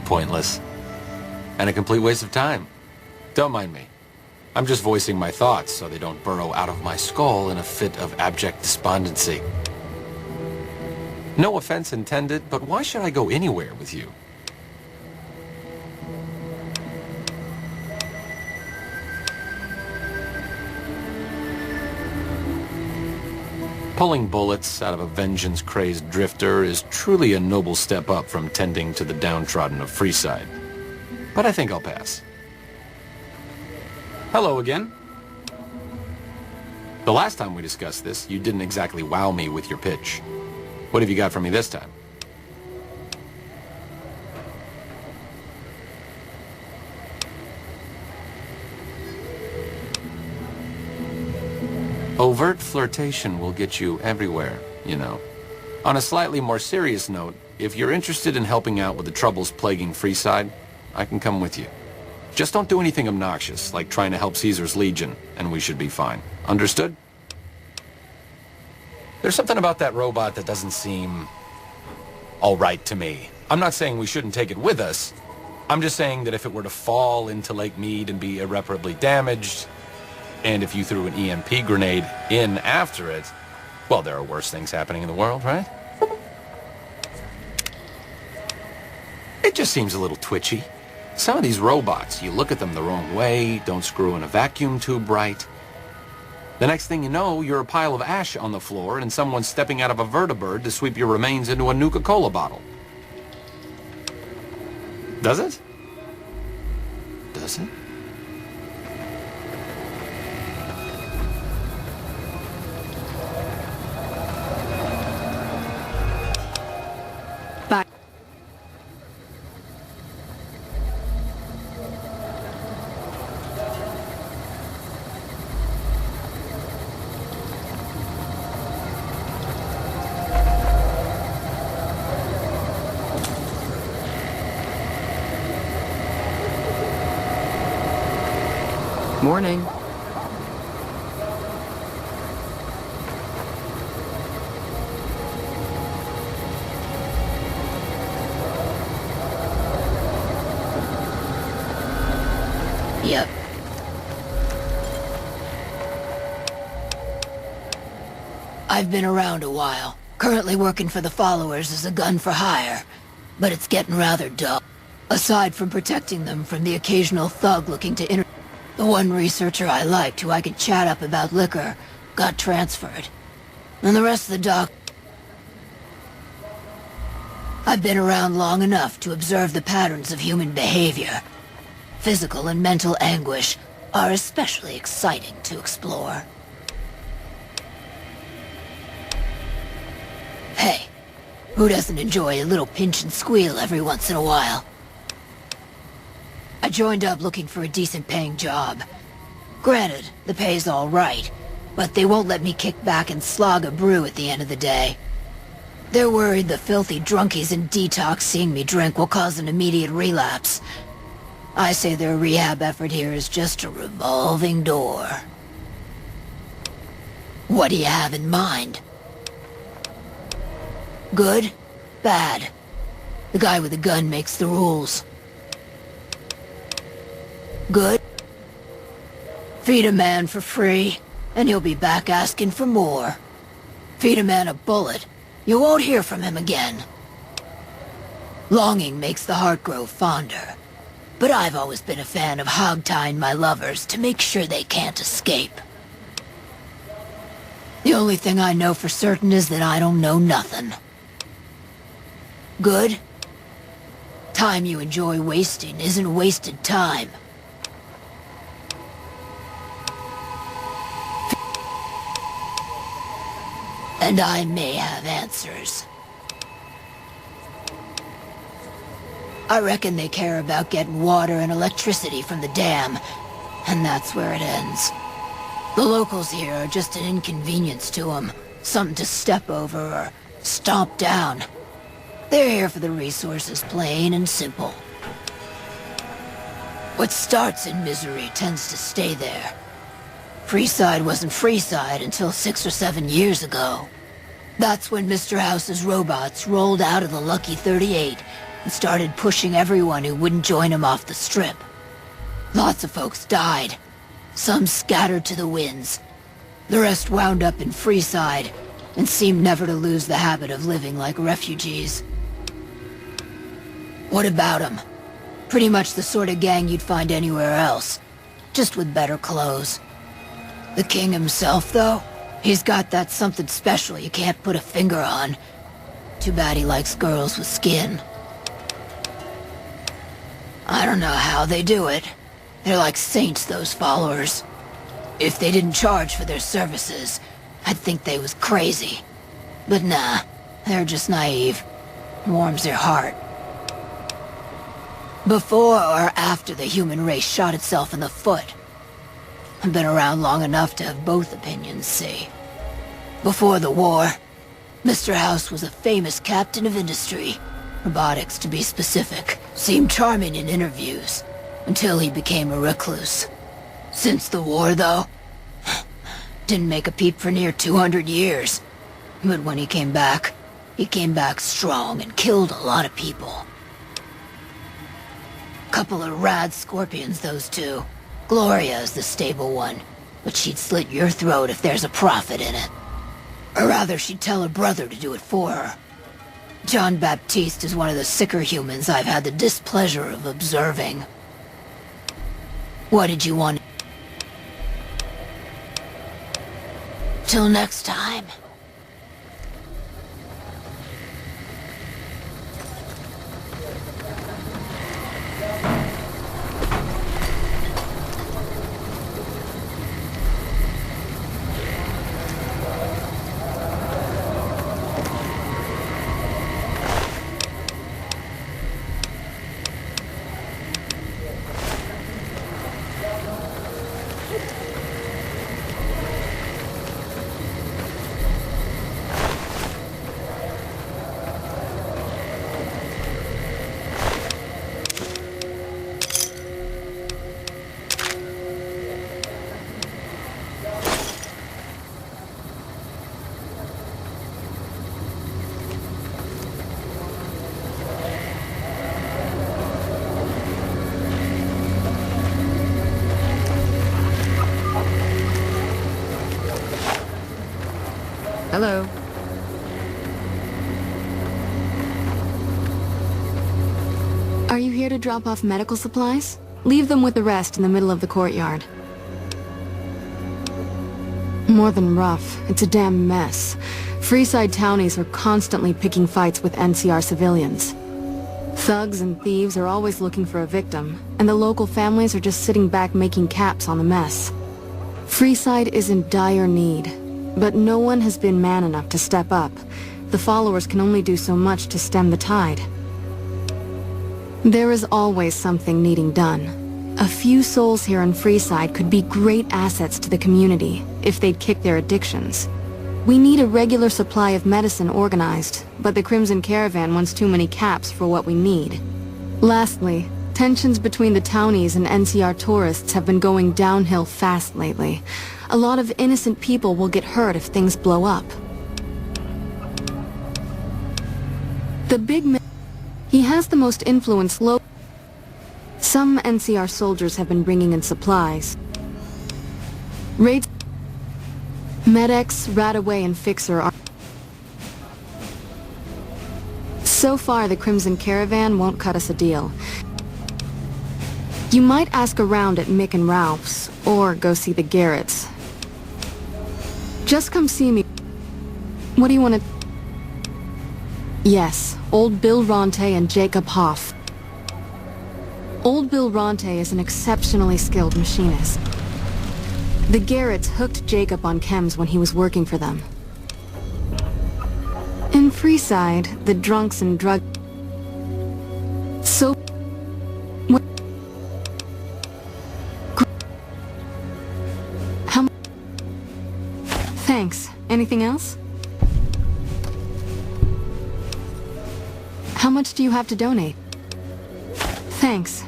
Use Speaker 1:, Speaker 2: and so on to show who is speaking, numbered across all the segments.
Speaker 1: pointless. And a complete waste of time. Don't mind me. I'm just voicing my thoughts so they don't burrow out of my skull in a fit of abject despondency. No offense intended, but why should I go anywhere with you? Pulling bullets out of a vengeance-crazed drifter is truly a noble step up from tending to the downtrodden of Freeside. But I think I'll pass.
Speaker 2: Hello again.
Speaker 1: The last time we discussed this, you didn't exactly wow me with your pitch. What have you got for me this time? Overt flirtation will get you everywhere, you know. On a slightly more serious note, if you're interested in helping out with the troubles plaguing Freeside, I can come with you. Just don't do anything obnoxious, like trying to help Caesar's Legion, and we should be fine. Understood? There's something about that robot that doesn't seem all right to me. I'm not saying we shouldn't take it with us. I'm just saying that if it were to fall into Lake Mead and be irreparably damaged, and if you threw an EMP grenade in after it, well, there are worse things happening in the world, right? It just seems a little twitchy. Some of these robots, you look at them the wrong way, don't screw in a vacuum tube right. The next thing you know, you're a pile of ash on the floor and someone's stepping out of a vertibird to sweep your remains into a Nuka-Cola bottle. Does it? Does it?
Speaker 3: Bye.
Speaker 4: Morning.
Speaker 3: Yep. I've been around a while. Currently working for the followers as a gun for hire. But it's getting rather dull. Aside from protecting them from the occasional thug looking to the one researcher I liked who I could chat up about liquor got transferred. And the rest of the doc... I've been around long enough to observe the patterns of human behavior. Physical and mental anguish are especially exciting to explore. Hey, who doesn't enjoy a little pinch and squeal every once in a while? I joined up looking for a decent-paying job. Granted, the pay's all right, but they won't let me kick back and slog a brew at the end of the day. They're worried the filthy drunkies in detox seeing me drink will cause an immediate relapse. I say their rehab effort here is just a revolving door. What do you have in mind? Good? Bad? The guy with the gun makes the rules. Good? Feed a man for free, and he'll be back asking for more. Feed a man a bullet, you won't hear from him again. Longing makes the heart grow fonder, but I've always been a fan of hog-tying my lovers to make sure they can't escape. The only thing I know for certain is that I don't know nothing. Good? Time you enjoy wasting isn't wasted time. And I may have answers. I reckon they care about getting water and electricity from the dam, and that's where it ends. The locals here are just an inconvenience to them, something to step over or stomp down. They're here for the resources, plain and simple. What starts in misery tends to stay there. Freeside wasn't Freeside until 6 or 7 years ago. That's when Mr. House's robots rolled out of the Lucky 38 and started pushing everyone who wouldn't join him off the strip. Lots of folks died. Some scattered to the winds. The rest wound up in Freeside and seemed never to lose the habit of living like refugees. What about them? Pretty much the sort of gang you'd find anywhere else, just with better clothes. The king himself, though, he's got that something special you can't put a finger on. Too bad he likes girls with skin. I don't know how they do it. They're like saints, those followers. If they didn't charge for their services, I'd think they was crazy. But nah, they're just naive. Warms their heart. Before or after the human race shot itself in the foot? I've been around long enough to have both opinions, see. Before the war, Mr. House was a famous captain of industry. Robotics, to be specific. Seemed charming in interviews, until he became a recluse. Since the war, though, didn't make a peep for near 200 years. But when he came back strong and killed a lot of people. Couple of rad scorpions, those two. Gloria is the stable one, but she'd slit your throat if there's a profit in it. Or rather, she'd tell her brother to do it for her. John Baptiste is one of the sicker humans I've had the displeasure of observing. What did you want? Till next time.
Speaker 4: Hello.
Speaker 2: Are you here to drop off medical supplies? Leave them with the rest in the middle of the courtyard. More than rough, it's a damn mess. Freeside townies are constantly picking fights with NCR civilians. Thugs and thieves are always looking for a victim, and the local families are just sitting back making caps on the mess. Freeside is in dire need, but no one has been man enough to step up. The followers can only do so much to stem the tide. There is always something needing done. A few souls here in Freeside could be great assets to the community if they'd kick their addictions. We need a regular supply of medicine organized, but the Crimson Caravan wants too many caps for what we need. Lastly, tensions between the townies and NCR tourists have been going downhill fast lately. A lot of innocent people will get hurt if things blow up. The big man, he has the most influence Some NCR soldiers have been bringing in supplies. Raids, Med-X, Radaway, and Fixer are... So far, the Crimson Caravan won't cut us a deal. You might ask around at Mick and Ralph's, or go see the Garretts. Just come see me. What do you want to... Yes, old Bill Ronte and Jacob Hoff. Old Bill Ronte is an exceptionally skilled machinist. The Garretts hooked Jacob on chems when he was working for them. In Freeside, the drunks and drug... So... How... Thanks. Anything else? How much do you have to donate? Thanks.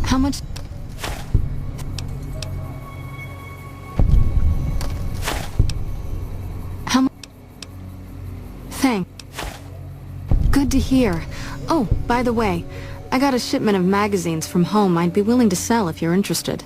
Speaker 2: How much? glad to hear. Oh, by the way, I got a shipment of magazines from home I'd be willing to sell if you're interested.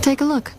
Speaker 2: Take a look.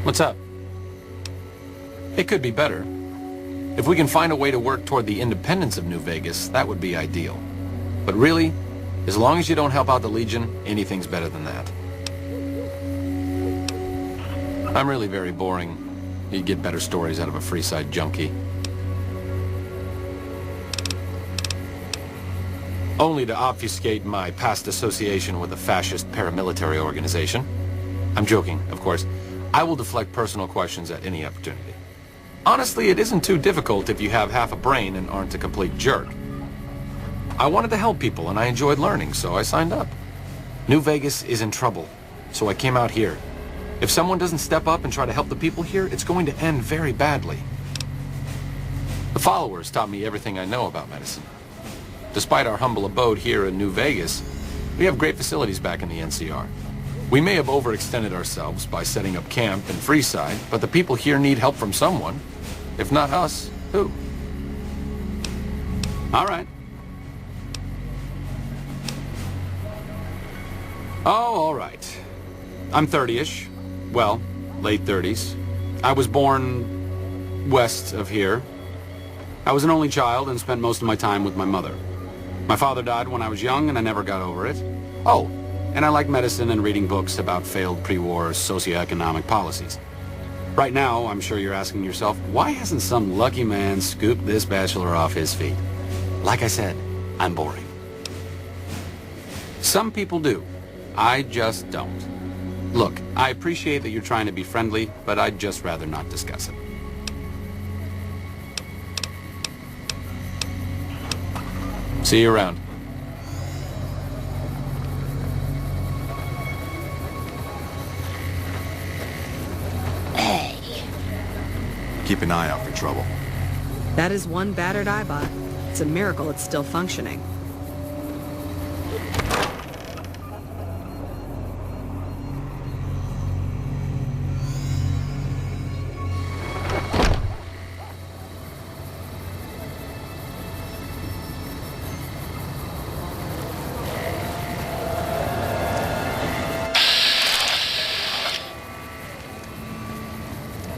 Speaker 1: What's up? It could be better. If we can find a way to work toward the independence of New Vegas, that would be ideal. But really, as long as you don't help out the Legion, anything's better than that. I'm really very boring. You'd get better stories out of a Freeside junkie. Only to obfuscate my past association with a fascist paramilitary organization. I'm joking, of course. I will deflect personal questions at any opportunity. Honestly, it isn't too difficult if you have half a brain and aren't a complete jerk. I wanted to help people and I enjoyed learning, so I signed up. New Vegas is in trouble, so I came out here. If someone doesn't step up and try to help the people here, it's going to end very badly. The followers taught me everything I know about medicine. Despite our humble abode here in New Vegas, we have great facilities back in the NCR. We may have overextended ourselves by setting up camp in Freeside, but the people here need help from someone. If not us, who?
Speaker 5: All right.
Speaker 1: Oh, all right. I'm 30-ish. Well, late 30s. I was born west of here.
Speaker 5: I was an only child and spent most of my time with my mother. My father died when I was young and I never got over it. Oh, and I like medicine and reading books about failed pre-war socioeconomic policies. Right now, I'm sure you're asking yourself, why hasn't some lucky man scooped this bachelor off his feet? Like I said, I'm boring. Some people do. I just don't. Look, I appreciate that you're trying to be friendly, but I'd just rather not discuss it.
Speaker 1: See you around.
Speaker 3: Hey.
Speaker 6: Keep an eye out for trouble.
Speaker 4: That is one battered eyebot. It's a miracle it's still functioning.